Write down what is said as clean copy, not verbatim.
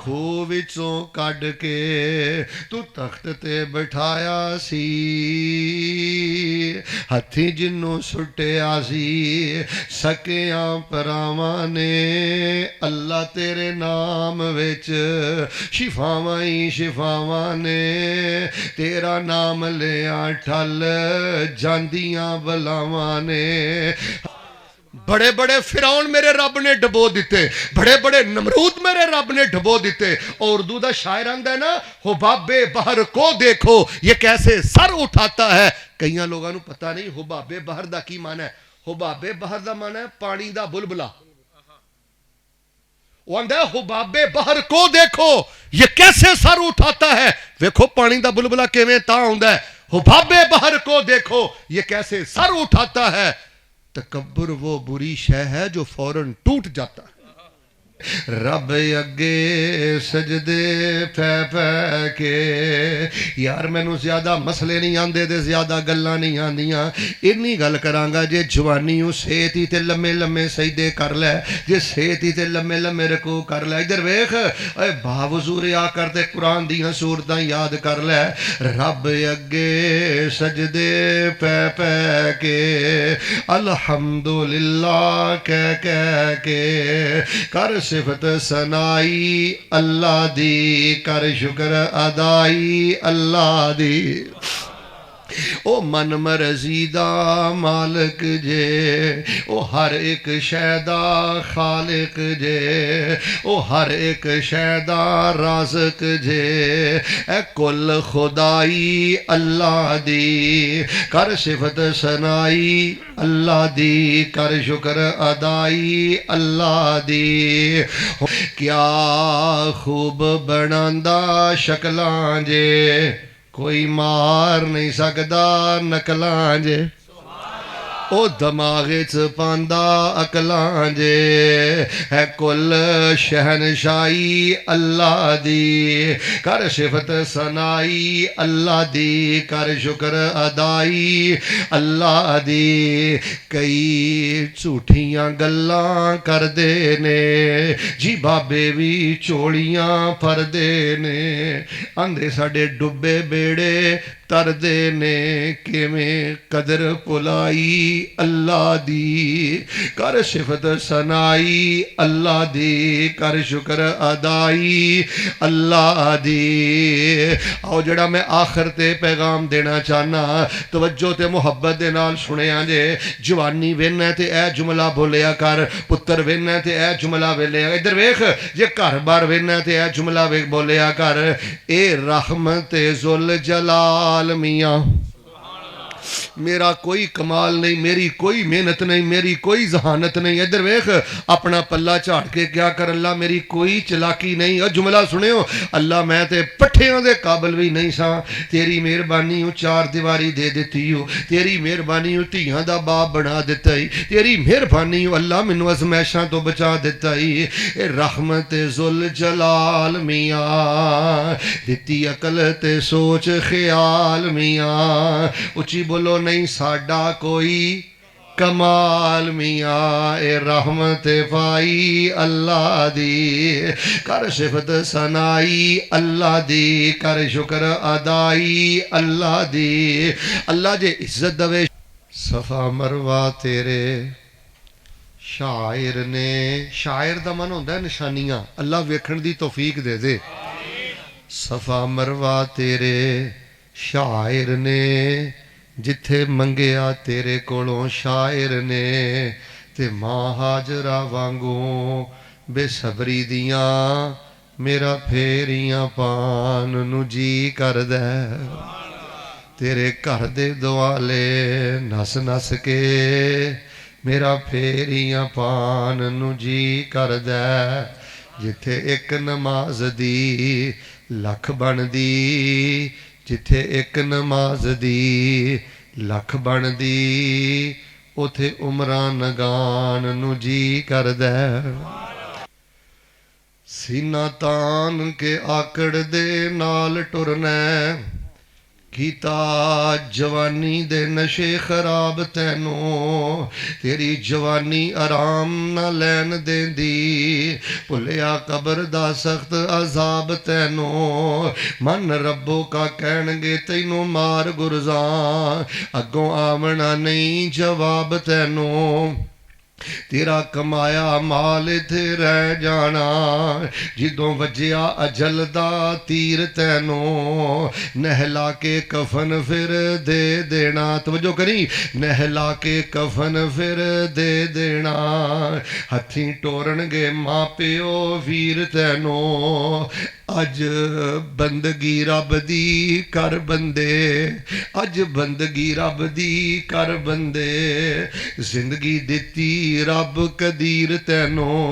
ਖੂਹ ਵਿੱਚੋਂ ਕੱਢ ਕੇ ਤੂੰ ਤਖਤ ਤੇ ਬਿਠਾਇਆ ਸੀ, ਹੱਥੀਂ ਜਿਹਨੂੰ ਸੁੱਟਿਆ ਸੀ ਸਕਿਆਂ ਭਰਾਵਾਂ ਨੇ। ਅੱਲਾ ਤੇਰੇ ਨਾਮ ਵਿੱਚ ਸ਼ਿਫਾਵਾਂ ਹੀ ਸ਼ਿਫਾਵਾਂ ਨੇ, ਤੇਰਾ ਨਾਮ ਲਿਆ ਠੱਲ ਜਾਂਦੀਆਂ ਬਲਾਵਾਂ ਨੇ। बड़े बड़े फिरौन मेरे रब ने डबो दिते, बड़े बड़े नमरूद मेरे रब ने डबो दिते। और उर्दू दा शायर आंदा है ना, हुबाबे बहर को देखो ये कैसे सर उठाता है। कईयां लोगों को पता नहीं हुबाबे बहर दा की माना है। हुबाबे बहर दा माना है पानी दा बुलबुला। वो आंदा है हुबाबे बहर को देखो ये कैसे सर उठाता है। देखो पानी दा बुलबुला किवें तां हुंदा है। हुबाबे बहर को देखो ये कैसे सर उठाता है। तकब्बुर वो बुरी शय है जो फौरन टूट जाता है। रब अगे सजदे पै पै के, यार मैनू ज्यादा मसले नहीं आंदे ते ज्यादा गल्लां नहीं आंदियां। इन्नी गल करांगा जे जवानी सेहत ही ते लम्मे लम्मे सजदे कर लै, जे सेहत ही ते लम्मे लम्मे रकू कर लै। इधर वेख बावजूद आ करते कुरान दियां सूरतां याद कर लै। रब अगे सजदे पै पै के अल्हम्दुलिल्लाह कह कह के कर सिफत सनाई अल्लाह दी, कर शुक्र अदाई अल्लाह दी। ओ मन मर्जी दा मालिक जे, ओ हर एक शै दा खालिक जे, ओ हर एक शै दा राज़िक जे। ए कुल खुदाई अल्लाह दी, कर सिफत सनाई अल्लाह दी, कर शुक्र अदाई अल्लाह दी। क्या खूब बनांदा शक्लां जे, कोई मार नहीं सकदा नकलां जे। ओ दमागे च पांदा अकलां जे, है कुल शहनशाही अल्लाह दी, कर सिफत सनाई अल्लाह दी, कर शुक्र अदाई अल्लाह दी। कई झूठियां गल्लां करदे ने जी बाबे भी चोलियां फरदे ने, आंदे साडे डुबे बेड़े तरदे ने। किवें कदर भुलाई अल्लाह दी, कर सिफत सनाई अल्लाह दी, कर शुक्र अदाई अल्लाह दी। आओ जड़ा मैं आखिर ते पैगाम देना चाहना, तवज्जो ते मुहब्बत दे नाल सुनिया जे। जवानी वेना ते ए जुमला बोलिया कर, पुत्र वेना ते ए जुमला बोलिया। इधर वेख जे घर बार वेना ते ए जुमला बोलिया कर। ए रहमत जुल जलाल मियां, मेरा कोई कमाल नहीं, मेरी कोई मेहनत नहीं, मेरी कोई जहानत नहीं। इधर वेख अपना पल्ला झाड़ के क्या कर, अल्लाह मेरी कोई चलाकी नहीं। और जुमला सुनियो, अल्लाह मैं ते पट्ठियां दे काबिल भी नहीं सा, तेरी मेहरबानी चार दीवारी दे दी हो, तेरी मेहरबानी धियां दा बाप बना दिता ही, तेरी मेहरबानी अल्लाह मैनू अजमैशां तो बचा दिता ही। रहमत जुल जलाल मियां, दिती अकल ते सोच ख्याल मियां। उची बोलो नहीं साडा कोई कमाल मियां। ए रहमत पाई अल्लाह दी, कर सिफत सनाई अल्लाह दी, कर शुक्र अदाई अल्लाह दी। अल्लाह जे इज्जत दवे। सफा मरवा तेरे शायर ने, शायर दा मन होंदा है निशानियां, अल्लाह वेखण दी तौफीक दे दे। सफा मरवा तेरे शायर ने, जिथे मंगिया तेरे कोलों शायर ने, ते मां हाजरा वांगू बेसबरी दियां मेरा फेरियां पान नू जी करदा। तेरे घर दे दुआले नस नस के मेरा फेरियां पान नू जी करदा। जिथे एक नमाज दी लख बनदी, जिथे एक नमाज दी लख बनदी, उथे उमरां नगान नू जी करदा। सीना तान के आकड़ दे नाल टुरना, کیتا جوانی دے نشے خراب تینوں تیری جوانی آرام نہ لین دین دی بھلیا قبر دا سخت عذاب تینوں من ربو کا کہنگے تینوں مار گرزاں اگوں آمنا نہیں جواب تینوں تیرا کمایا مال تھے رہ جانا جدوں وجیا اجل دا تیر تینوں نہلا کے کفن پھر دے دینا توجہ کریں نہلا کے کفن پھر دے دینا ہتھیں ٹورن گے ماں پیو ویر تینوں اج بندگی رب دی کر بندے اج بندگی رب دی کر بندے زندگی دیتی رب قدیر تینوں